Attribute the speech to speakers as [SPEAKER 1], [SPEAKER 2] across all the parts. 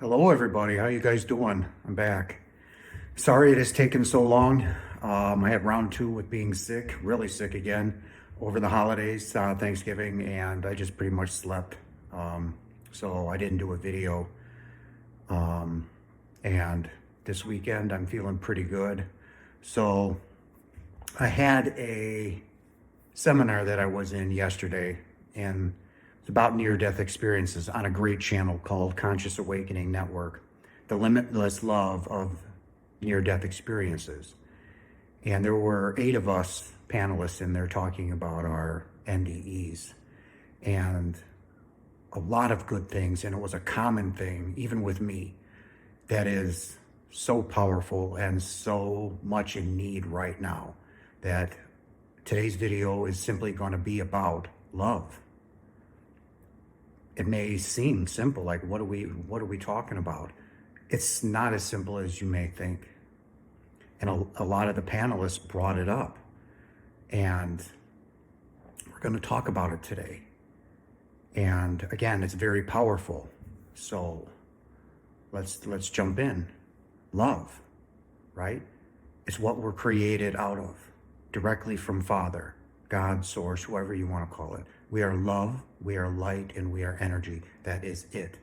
[SPEAKER 1] Hello, everybody. How you guys doing? I'm back. Sorry it has taken so long. I had round two with being sick, really sick again, over the holidays, Thanksgiving, and I just pretty much slept. So I didn't do a video. And this weekend, I'm feeling pretty good. So I had a seminar that I was in yesterday, and it's about near-death experiences on a great channel called Conscious Awakening Network, the limitless love of near-death experiences. And there were 8 of us panelists in there talking about our NDEs and a lot of good things. And it was a common thing, even with me, that is so powerful and so much in need right now, that today's video is simply going to be about love. It may seem simple, like what are we talking about? It's not as simple as you may think. And a lot of the panelists brought it up. And we're going to talk about it today. And again, it's very powerful. So let's jump in. Love, right? It's what we're created out of, directly from Father, God, Source, whoever you want to call it. We are love, we are light, and we are energy. That is it.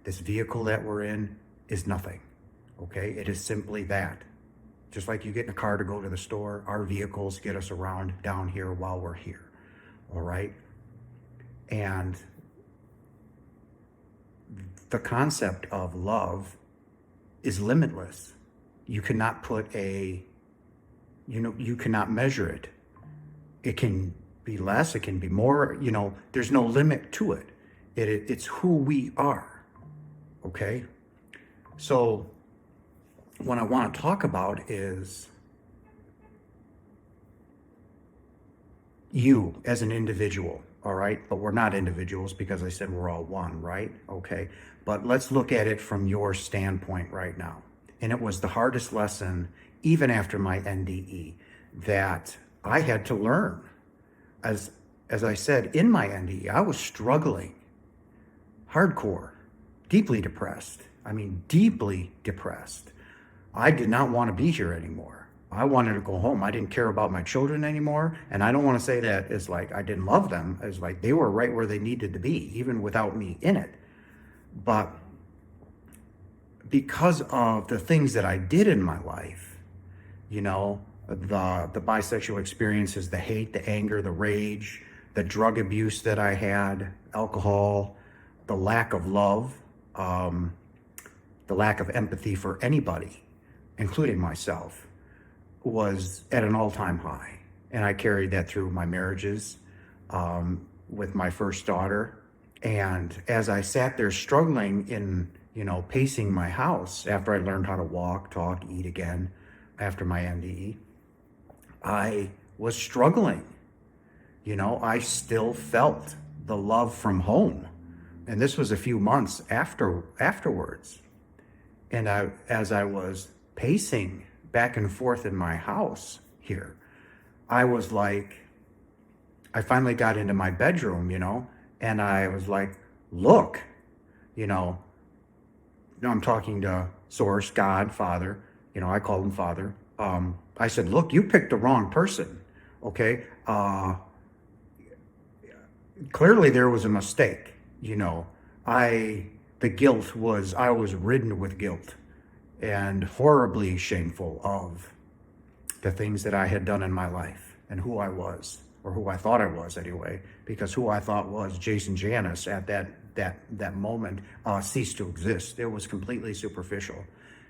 [SPEAKER 1] This vehicle that we're in is nothing, okay? It is simply that. Just like you get in a car to go to the store, our vehicles get us around down here while we're here, all right? And the concept of love is limitless. You cannot you cannot measure it. It can be less, it can be more, there's no limit to it. It's who we are, okay? So what I want to talk about is you as an individual, all right? But we're not individuals because I said we're all one, right? Okay, but let's look at it from your standpoint right now. And it was the hardest lesson, even after my NDE, that I had to learn. As I said, in my NDE, I was struggling, hardcore, deeply depressed. I mean, deeply depressed. I did not want to be here anymore. I wanted to go home. I didn't care about my children anymore. And I don't want to say that as like I didn't love them, as like they were right where they needed to be, even without me in it. But because of the things that I did in my life, the bisexual experiences, the hate, the anger, the rage, the drug abuse that I had, alcohol, the lack of love, the lack of empathy for anybody, including myself, was at an all-time high. And I carried that through my marriages with my first daughter. And as I sat there struggling in, pacing my house after I learned how to walk, talk, eat again after my NDE, I was struggling. I still felt the love from home. And this was a few months afterwards. And as I was pacing back and forth in my house here, I was like, I finally got into my bedroom, and I was like, look, I'm talking to Source, God, Father, I call him Father. I said, look, you picked the wrong person, okay? Clearly there was a mistake, I was ridden with guilt and horribly shameful of the things that I had done in my life and who I was, or who I thought I was anyway, because who I thought was Jason Janis at that moment ceased to exist. It was completely superficial.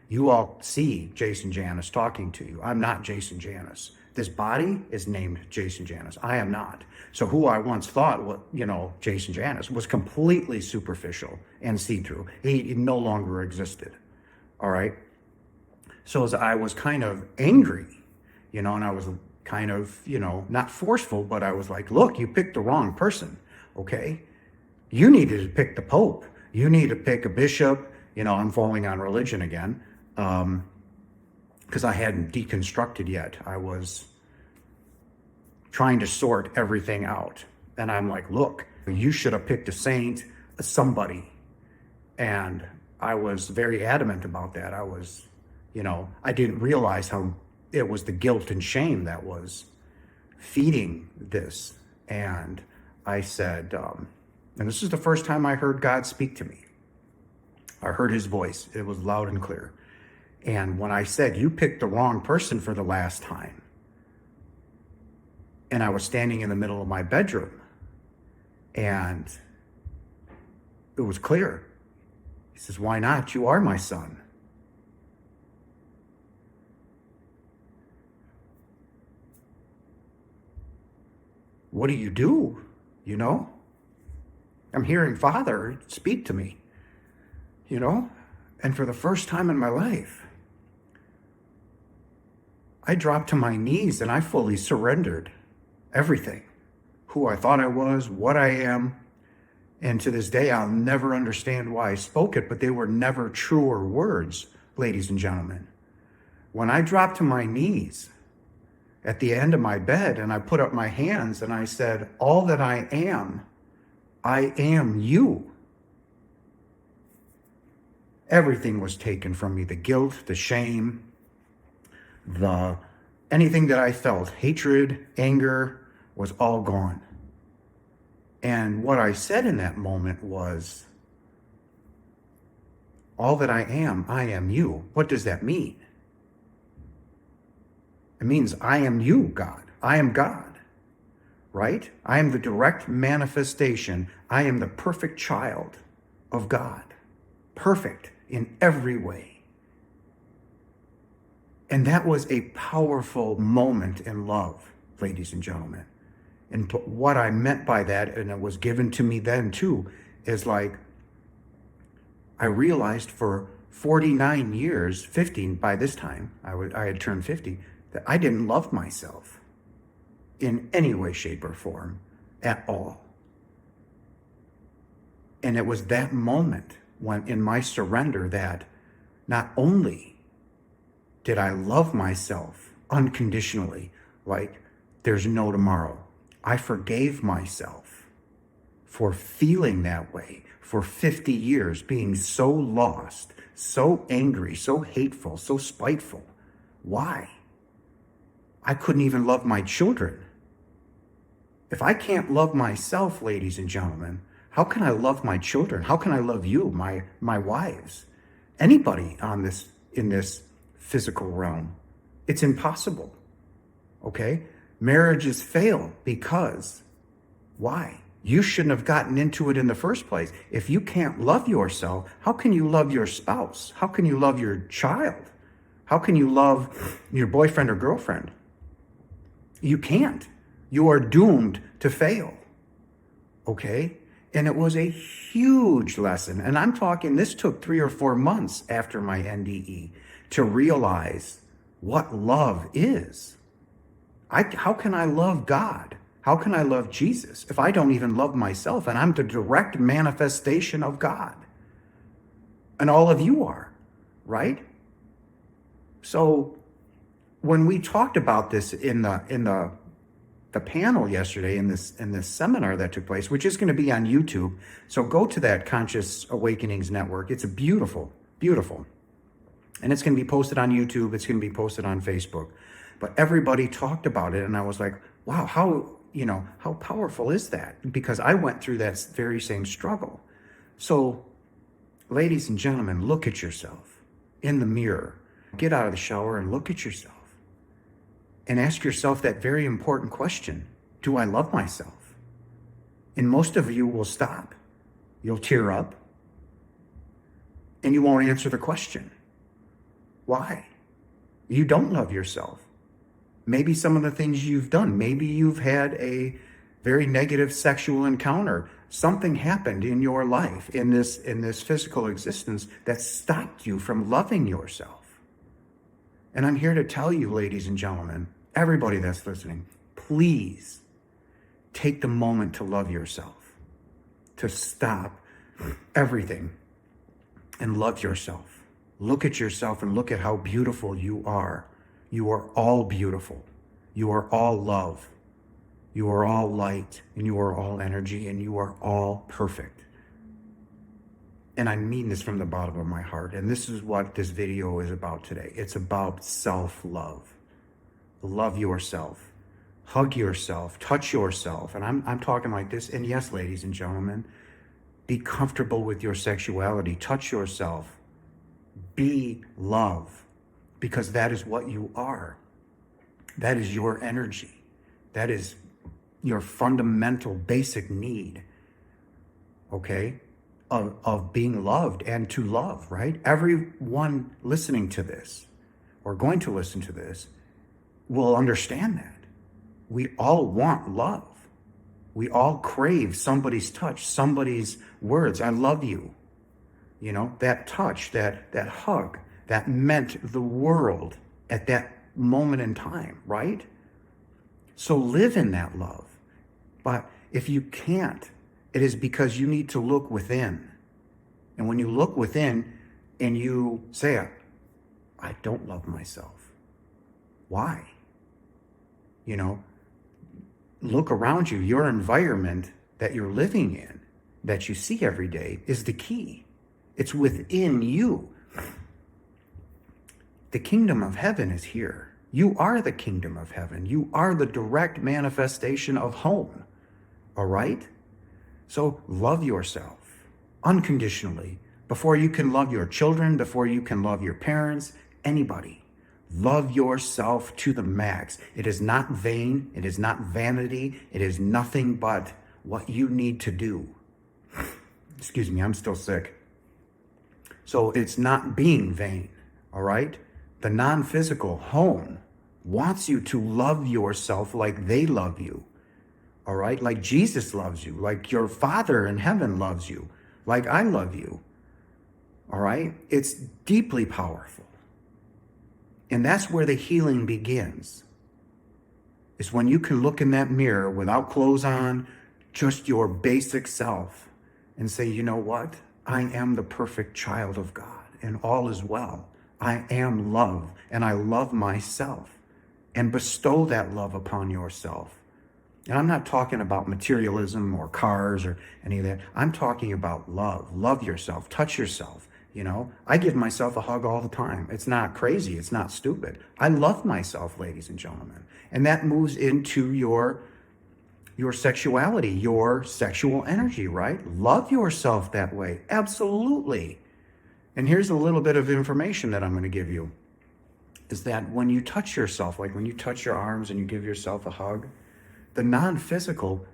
[SPEAKER 1] You all see Jason Janis talking to you. I'm not Jason Janis. This body is named Jason Janis. I am not. So who I once thought was, Jason Janis, was completely superficial and see-through. He no longer existed. All right. So as I was kind of angry, and I was kind of, not forceful, but I was like, look, you picked the wrong person. Okay. You needed to pick the Pope. You need to pick a bishop. I'm falling on religion again. Because I hadn't deconstructed yet. I was trying to sort everything out. And I'm like, look, you should have picked a saint, somebody. And I was very adamant about that. I didn't realize how it was the guilt and shame that was feeding this. And I said, and this is the first time I heard God speak to me. I heard his voice. It was loud and clear. And when I said, you picked the wrong person for the last time, and I was standing in the middle of my bedroom, and it was clear. He says, why not? You are my son. What do you do? You know? I'm hearing Father speak to me, you know? And for the first time in my life, I dropped to my knees and I fully surrendered everything. Who I thought I was, what I am. And to this day, I'll never understand why I spoke it, but they were never truer words, ladies and gentlemen. When I dropped to my knees at the end of my bed and I put up my hands and I said, all that I am you. Everything was taken from me, the guilt, the shame, anything that I felt, hatred, anger, was all gone. And what I said in that moment was, all that I am you. What does that mean? It means I am you, God. I am God, right? I am the direct manifestation. I am the perfect child of God. Perfect in every way. And that was a powerful moment in love, ladies and gentlemen. And what I meant by that, and it was given to me then too, is like, I realized for 49 years, 50 by this time, I had turned 50, that I didn't love myself in any way, shape, or form at all. And it was that moment when in my surrender that not only did I love myself unconditionally, like there's no tomorrow, I forgave myself for feeling that way for 50 years, being so lost, so angry, so hateful, so spiteful. Why? I couldn't even love my children. If I can't love myself, ladies and gentlemen, how can I love my children? How can I love you, my wives, anybody in this physical realm? It's impossible. Okay? Marriages fail because, why? You shouldn't have gotten into it in the first place. If you can't love yourself, how can you love your spouse? How can you love your child? How can you love your boyfriend or girlfriend? You can't. You are doomed to fail. Okay? And it was a huge lesson. And I'm talking, this took 3 or 4 months after my NDE to realize what love is. How can I love God? How can I love Jesus if I don't even love myself? And I'm the direct manifestation of God. And all of you are, right? So when we talked about this in the panel yesterday, in this seminar that took place, which is going to be on YouTube. So go to that Conscious Awakenings Network. It's a beautiful, beautiful. And it's going to be posted on YouTube. It's going to be posted on Facebook. But everybody talked about it. And I was like, wow, how powerful is that? Because I went through that very same struggle. So, ladies and gentlemen, look at yourself in the mirror. Get out of the shower and look at yourself. And ask yourself that very important question. Do I love myself? And most of you will stop. You'll tear up. And you won't answer the question. Why? You don't love yourself. Maybe some of the things you've done. Maybe you've had a very negative sexual encounter. Something happened in your life, in this physical existence, that stopped you from loving yourself. And I'm here to tell you, ladies and gentlemen, everybody that's listening, please take the moment to love yourself, to stop everything and love yourself. Look at yourself and look at how beautiful you are. You are all beautiful. You are all love. You are all light, and you are all energy, and you are all perfect. and I mean this from the bottom of my heart, and this is what this video is about today. It's about self-love. Love yourself. Hug yourself. Touch yourself. And I'm talking like this. And yes, ladies and gentlemen, be comfortable with your sexuality. Touch yourself. Be love, because that is what you are. That is your energy. That is your fundamental basic need, okay, of being loved and to love, right? Everyone listening to this or going to listen to this will understand that. We all want love. We all crave somebody's touch, somebody's words. I love you. You know, that touch, that hug, that meant the world at that moment in time, right? So live in that love. But if you can't, it is because you need to look within. And when you look within and you say, I don't love myself. Why? You know, look around you. Your environment that you're living in, that you see every day, is the key. It's within you. The kingdom of heaven is here. You are the kingdom of heaven. You are the direct manifestation of home. All right? So love yourself unconditionally before you can love your children, before you can love your parents, anybody. Love yourself to the max. It is not vain. It is not vanity. It is nothing but what you need to do. Excuse me, I'm still sick. So it's not being vain, all right? The non-physical home wants you to love yourself like they love you, all right? Like Jesus loves you, like your Father in heaven loves you, like I love you, all right? It's deeply powerful. And that's where the healing begins, is when you can look in that mirror without clothes on, just your basic self, and say, you know what? I am the perfect child of God, and all is well. I am love, and I love myself. And bestow that love upon yourself. And I'm not talking about materialism or cars or any of that. I'm talking about love. Love yourself. Touch yourself. You know, I give myself a hug all the time. It's not crazy. It's not stupid. I love myself, ladies and gentlemen. And that moves into your sexuality, your sexual energy, right? Love yourself that way. Absolutely. And here's a little bit of information that I'm going to give you, is that when you touch yourself, like when you touch your arms and you give yourself a hug, the non-physical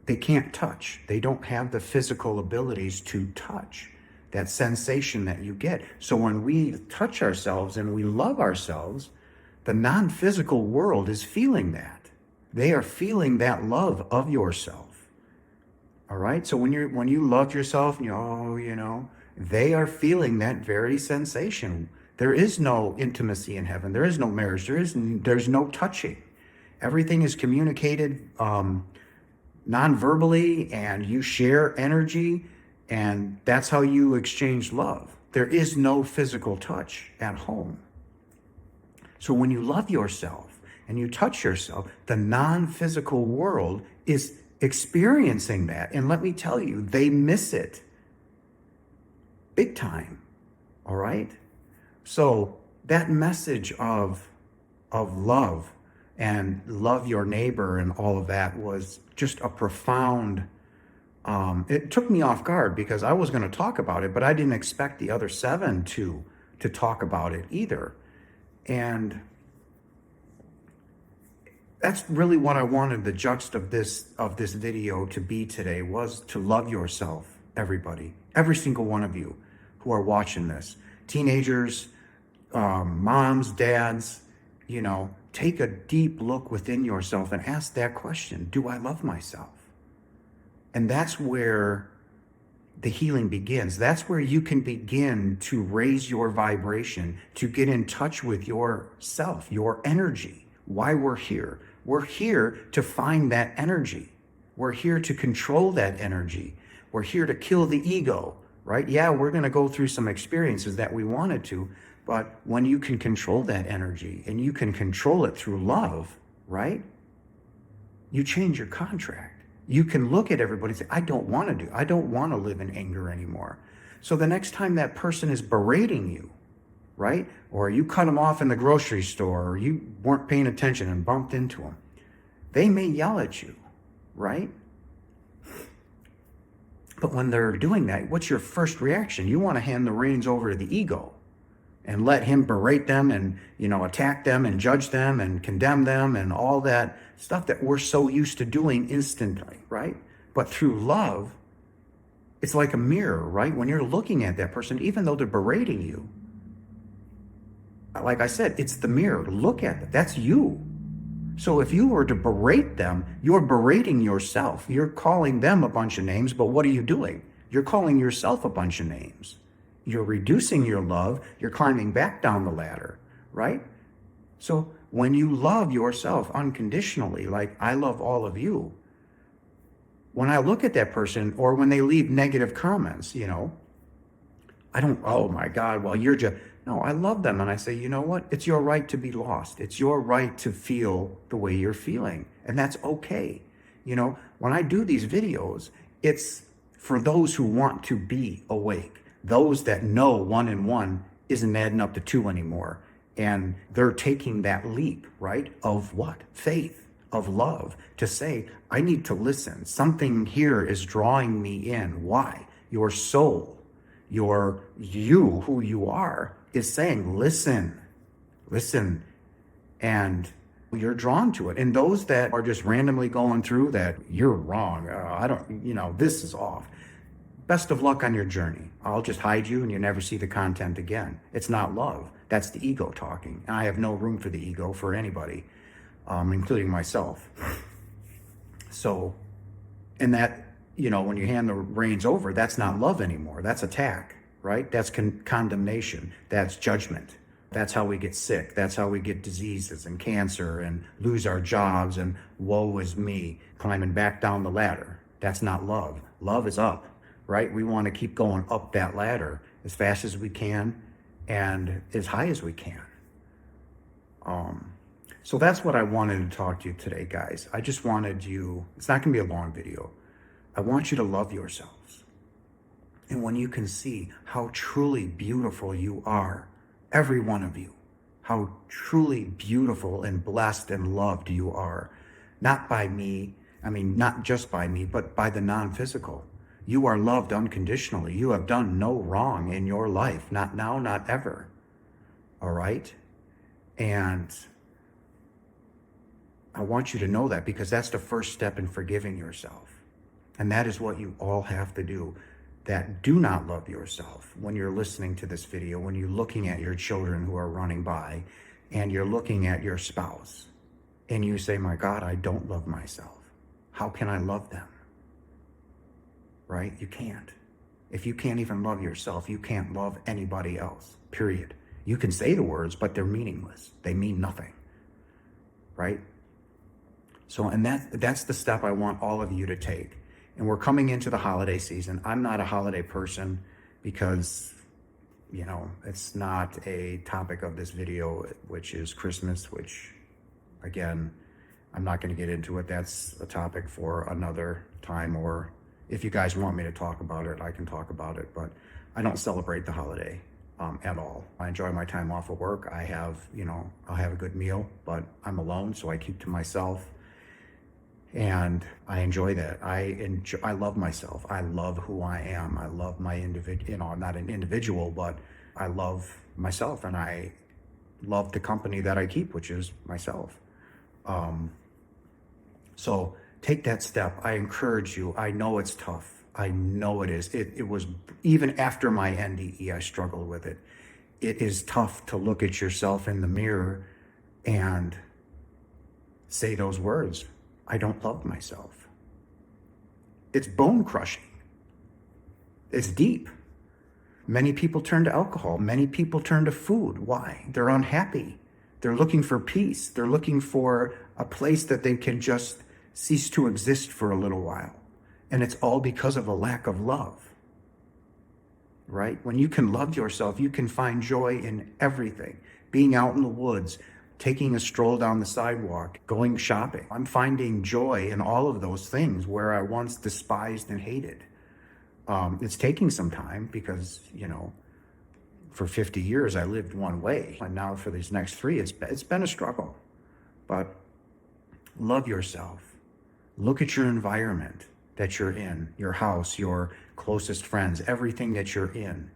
[SPEAKER 1] they can't touch. They don't have the physical abilities to touch that sensation that you get. So when we touch ourselves and we love ourselves, the non-physical world is feeling that. They are feeling that love of yourself. All right? So when you love yourself, and they are feeling that very sensation. There is no intimacy in heaven. There is no marriage. There's no touching. Everything is communicated non-verbally, and you share energy, and that's how you exchange love. There is no physical touch at home. So when you love yourself and you touch yourself, the non-physical world is experiencing that. And let me tell you, they miss it big time. All right? So that message of love and love your neighbor and all of that was just a profound, it took me off guard, because I was going to talk about it, but I didn't expect the other 7 to talk about it either. And that's really what I wanted the gist of this video to be today, was to love yourself, everybody, every single one of you who are watching this. Teenagers, moms, dads, take a deep look within yourself and ask that question: do I love myself? And that's where the healing begins. That's where you can begin to raise your vibration, to get in touch with yourself, your energy. Why we're here. We're here to find that energy. We're here to control that energy. We're here to kill the ego, right? Yeah, we're going to go through some experiences that we wanted to, but when you can control that energy and you can control it through love, right? You change your contract. You can look at everybody and say, I don't want to live in anger anymore. So the next time that person is berating you, right? Or you cut them off in the grocery store, or you weren't paying attention and bumped into them, they may yell at you, right? But when they're doing that, what's your first reaction? You want to hand the reins over to the ego and let him berate them and, attack them and judge them and condemn them and all that stuff that we're so used to doing instantly, right? But through love, it's like a mirror, right? When you're looking at that person, even though they're berating you, like I said, it's the mirror. Look at it. That's you. So if you were to berate them, you're berating yourself. You're calling them a bunch of names, but what are you doing? You're calling yourself a bunch of names. You're reducing your love. You're climbing back down the ladder, right? So when you love yourself unconditionally, like I love all of you, when I look at that person or when they leave negative comments, I don't, oh my God, well, you're just, no, I love them. And I say, you know what? It's your right to be lost. It's your right to feel the way you're feeling. And that's okay. When I do these videos, it's for those who want to be awake. Those that know 1 and 1 isn't adding up to 2 anymore. And they're taking that leap, right? Of what? Faith, of love, to say, I need to listen. Something here is drawing me in. Why? Your soul, you, who you are, is saying, listen. And you're drawn to it. And those that are just randomly going through that, you're wrong. This is off. Best of luck on your journey. I'll just hide you and you never see the content again. It's not love. That's the ego talking. And I have no room for the ego for anybody, including myself. So, and that, when you hand the reins over, that's not love anymore. That's attack, right? That's condemnation. That's judgment. That's how we get sick. That's how we get diseases and cancer and lose our jobs and woe is me, climbing back down the ladder. That's not love. Love is up, right? We want to keep going up that ladder as fast as we can and as high as we can. So that's what I wanted to talk to you today, guys. I just wanted you, it's not going to be a long video. I want you to love yourselves. And when you can see how truly beautiful you are, every one of you, how truly beautiful and blessed and loved you are, not by me, not just by me, but by the non-physical. You are loved unconditionally. You have done no wrong in your life, not now, not ever. All right? And I want you to know that because that's the first step in forgiving yourself. And that is what you all have to do that do not love yourself when you're listening to this video, when you're looking at your children who are running by and you're looking at your spouse and you say, my God, I don't love myself. How can I love them? Right? You can't. If you can't even love yourself, you can't love anybody else, period. You can say the words, but they're meaningless. They mean nothing, right? So, and that's the step I want all of you to take. And we're coming into the holiday season. I'm not a holiday person because, it's not a topic of this video, which is Christmas, which, again, I'm not going to get into it. That's a topic for another time, or if you guys want me to talk about it, I can talk about it. But I don't celebrate the holiday at all. I enjoy my time off of work. I'll have a good meal, but I'm alone, so I keep to myself. And I enjoy that. I love myself. I love who I am. I love my not an individual, but I love myself, and I love the company that I keep, which is myself. So take that step. I encourage you. I know it's tough. I know it is. It was, even after my NDE, I struggled with it. It is tough to look at yourself in the mirror and say those words. I don't love myself. It's bone crushing. It's deep. Many people turn to alcohol. Many people turn to food. Why? They're unhappy. They're looking for peace. They're looking for a place that they can just cease to exist for a little while. And it's all because of a lack of love. Right? When you can love yourself, you can find joy in everything. Being out in the woods, taking a stroll down the sidewalk, going shopping. I'm finding joy in all of those things where I once despised and hated. It's taking some time because, for 50 years I lived one way. And now for these next 3, it's been a struggle. But love yourself. Look at your environment that you're in, your house, your closest friends, everything that you're in.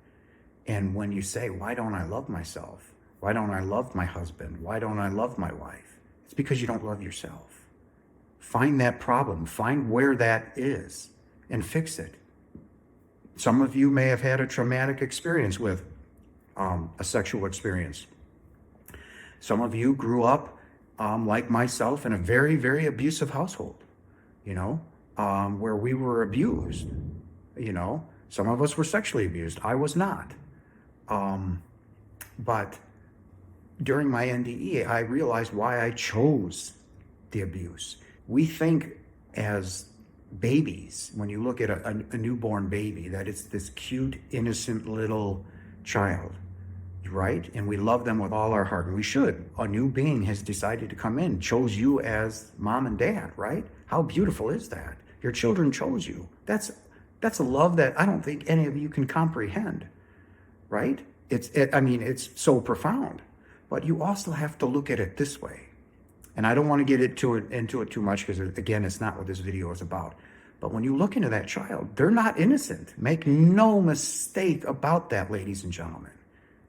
[SPEAKER 1] And when you say, why don't I love myself? Why don't I love my husband? Why don't I love my wife? It's because you don't love yourself. Find that problem. Find where that is and fix it. Some of you may have had a traumatic experience with a sexual experience. Some of you grew up, like myself, in a very, very abusive household, where we were abused. Some of us were sexually abused. I was not. But during my NDE, I realized why I chose the abuse. We think as babies, when you look at a newborn baby, that it's this cute, innocent little child, right? And we love them with all our heart, and we should. A new being has decided to come in, chose you as mom and dad, right? How beautiful is that? Your children chose you. That's a love that I don't think any of you can comprehend, right? It's so profound. But you also have to look at it this way. And I don't want to get into it too much because, again, it's not what this video is about. But when you look into that child, they're not innocent. Make no mistake about that, ladies and gentlemen.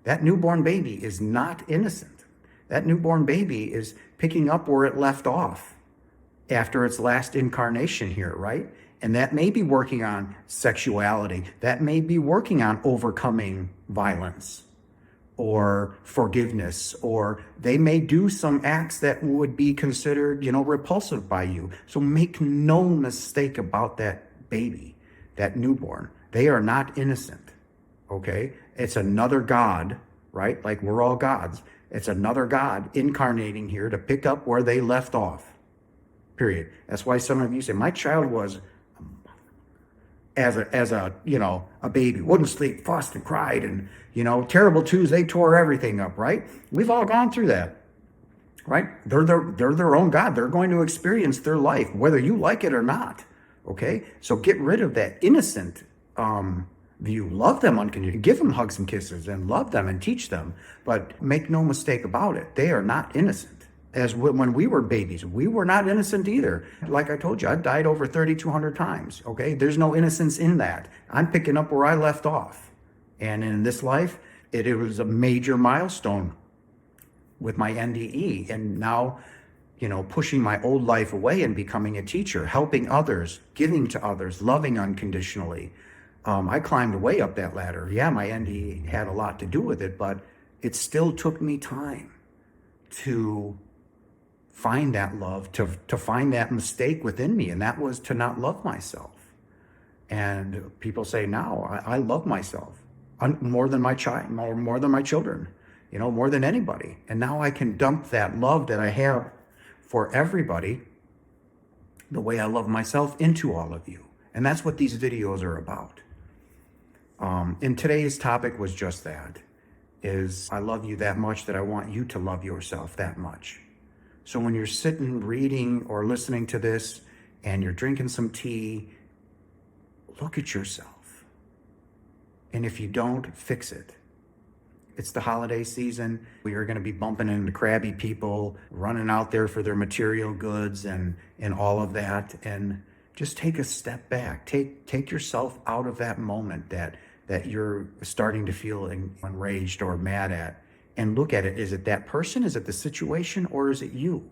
[SPEAKER 1] That newborn baby is not innocent. That newborn baby is picking up where it left off after its last incarnation here, right? And that may be working on sexuality. That may be working on overcoming violence or forgiveness, or they may do some acts that would be considered, repulsive by you. So make no mistake about that baby, that newborn. They are not innocent, okay? It's another God, right? Like we're all gods. It's another God incarnating here to pick up where they left off, period. That's why some of you say, my child was as a baby, wouldn't sleep, fussed and cried, and terrible twos, they tore everything up, right? We've all gone through that, right? They're their own God. They're going to experience their life, whether you like it or not, okay? So get rid of that innocent view. Love them unconditionally. Give them hugs and kisses and love them and teach them. But make no mistake about it, they are not innocent. As when we were babies, we were not innocent either. Like I told you, I died over 3,200 times, okay? There's no innocence in that. I'm picking up where I left off. And in this life, it was a major milestone with my NDE. And now, pushing my old life away and becoming a teacher, helping others, giving to others, loving unconditionally. I climbed way up that ladder. Yeah, my NDE had a lot to do with it, but it still took me time to find that love, to find that mistake within me, and that was to not love myself. And people say now, I love myself more than my child, more than my children, more than anybody. And now I can dump that love that I have for everybody, the way I love myself, into all of you. And that's what these videos are about. And today's topic was just that, is I love you that much that I want you to love yourself that much. So when you're sitting, reading, or listening to this, and you're drinking some tea, look at yourself. And if you don't, fix it. It's the holiday season. We are going to be bumping into crabby people, running out there for their material goods and all of that. And just take a step back. Take yourself out of that moment that you're starting to feel enraged or mad at. And look at it. Is it that person? Is it the situation? Or is it you?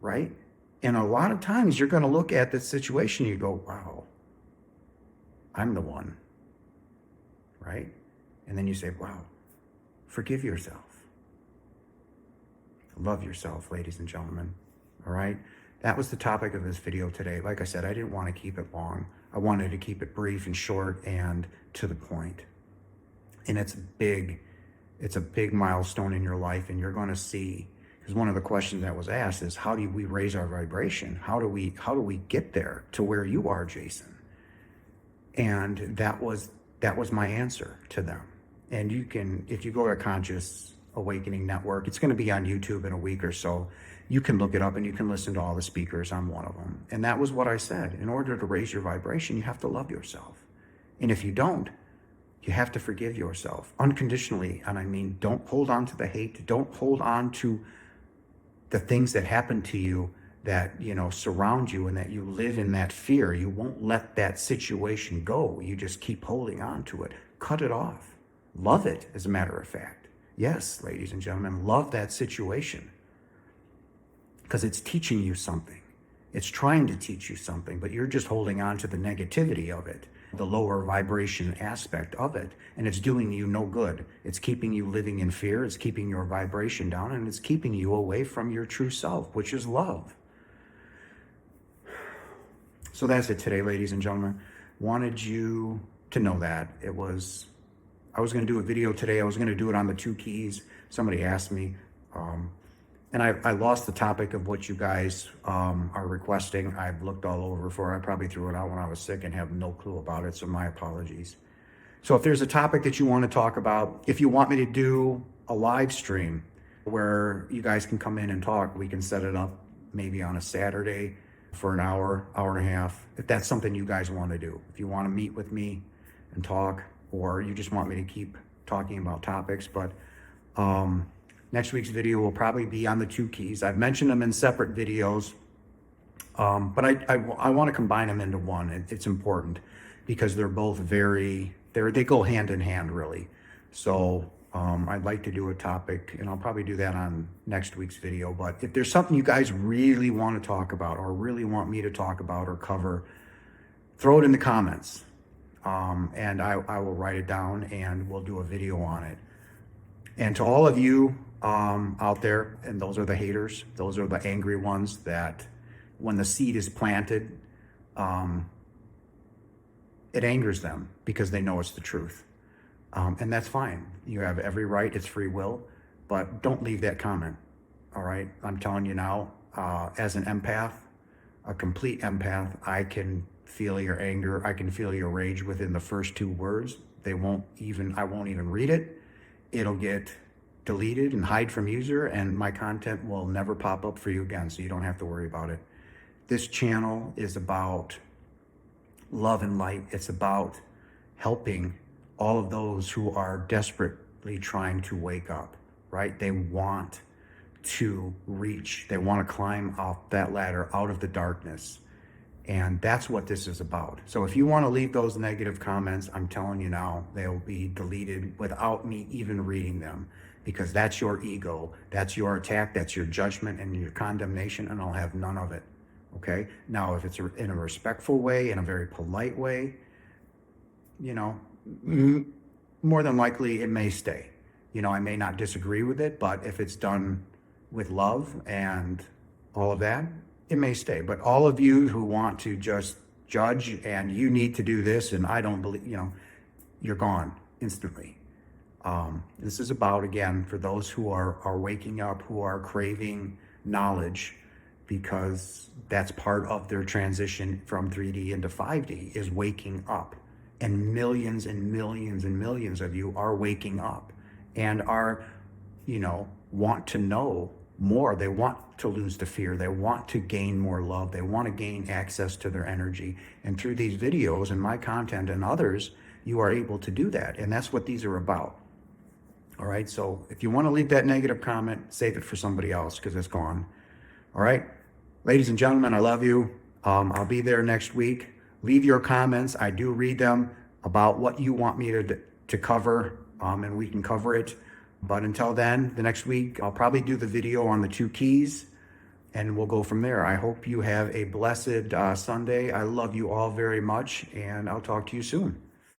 [SPEAKER 1] Right? And a lot of times you're going to look at the situation, you go, wow, I'm the one. Right? And then you say, wow, forgive yourself. Love yourself, ladies and gentlemen. All right? That was the topic of this video today. Like I said, I didn't want to keep it long. I wanted to keep it brief and short and to the point. And it's a big milestone in your life, and you're going to see, because one of the questions that was asked is, how do we raise our vibration? How do we get there to where you are, Jason? And that was my answer to them. And you can, if you go to Awakening Network. It's going to be on YouTube in a week or so. You can look it up and you can listen to all the speakers. I'm one of them. And that was what I said. In order to raise your vibration, you have to love yourself. And if you don't, you have to forgive yourself unconditionally. And I mean, don't hold on to the hate. Don't hold on to the things that happen to you that, surround you and that you live in that fear. You won't let that situation go. You just keep holding on to it. Cut it off. Love it, as a matter of fact. Yes, ladies and gentlemen, love that situation because it's teaching you something. It's trying to teach you something, but you're just holding on to the negativity of it, the lower vibration aspect of it, and it's doing you no good. It's keeping you living in fear. It's keeping your vibration down, and it's keeping you away from your true self, which is love. So that's it today, ladies and gentlemen. Wanted you to know that. I was going to do a video today. I was going to do it on the 2 keys. Somebody asked me, and I lost the topic of what you guys are requesting. I've looked all over for it. I probably threw it out when I was sick and have no clue about it, so my apologies. So if there's a topic that you want to talk about, if you want me to do a live stream where you guys can come in and talk, we can set it up maybe on a Saturday for an hour, hour and a half, if that's something you guys want to do. If you want to meet with me and talk, or you just want me to keep talking about topics. But next week's video will probably be on the 2 keys. I've mentioned them in separate videos, but I want to combine them into one. It's important because they're both they go hand in hand, really. So I'd like to do a topic, and I'll probably do that on next week's video. But if there's something you guys really want to talk about or really want me to talk about or cover, throw it in the comments. And I will write it down and we'll do a video on it. And to all of you out there, and those are the haters, those are the angry ones that when the seed is planted, it angers them because they know it's the truth. And that's fine. You have every right. It's free will, but don't leave that comment. All right. I'm telling you now, as an empath, a complete empath, I can feel your anger. I can feel your rage within the first 2 words. I won't even read it. It'll get deleted and hide from user, and my content will never pop up for you again. So you don't have to worry about it. This channel is about love and light. It's about helping all of those who are desperately trying to wake up, right? They want to reach, they want to climb off that ladder out of the darkness. And that's what this is about. So if you want to leave those negative comments, I'm telling you now, they'll be deleted without me even reading them, because that's your ego, that's your attack, that's your judgment and your condemnation, and I'll have none of it. Okay? Now, if it's in a respectful way, in a very polite way, more than likely it may stay. I may not disagree with it, but if it's done with love and all of that, it may stay. But all of you who want to just judge and you need to do this and I don't believe, you're gone instantly. This is about, again, for those who are waking up, who are craving knowledge, because that's part of their transition from 3D into 5D is waking up. And millions and millions and millions of you are waking up and are, want to know more. They want to lose the fear. They want to gain more love. They want to gain access to their energy. And through these videos and my content and others, you are able to do that. And that's what these are about. All right. So if you want to leave that negative comment, save it for somebody else because it's gone. All right. Ladies and gentlemen, I love you. I'll be there next week. Leave your comments. I do read them about what you want me to cover, and we can cover it. But until then, the next week, I'll probably do the video on the 2 keys, and we'll go from there. I hope you have a blessed Sunday. I love you all very much, and I'll talk to you soon.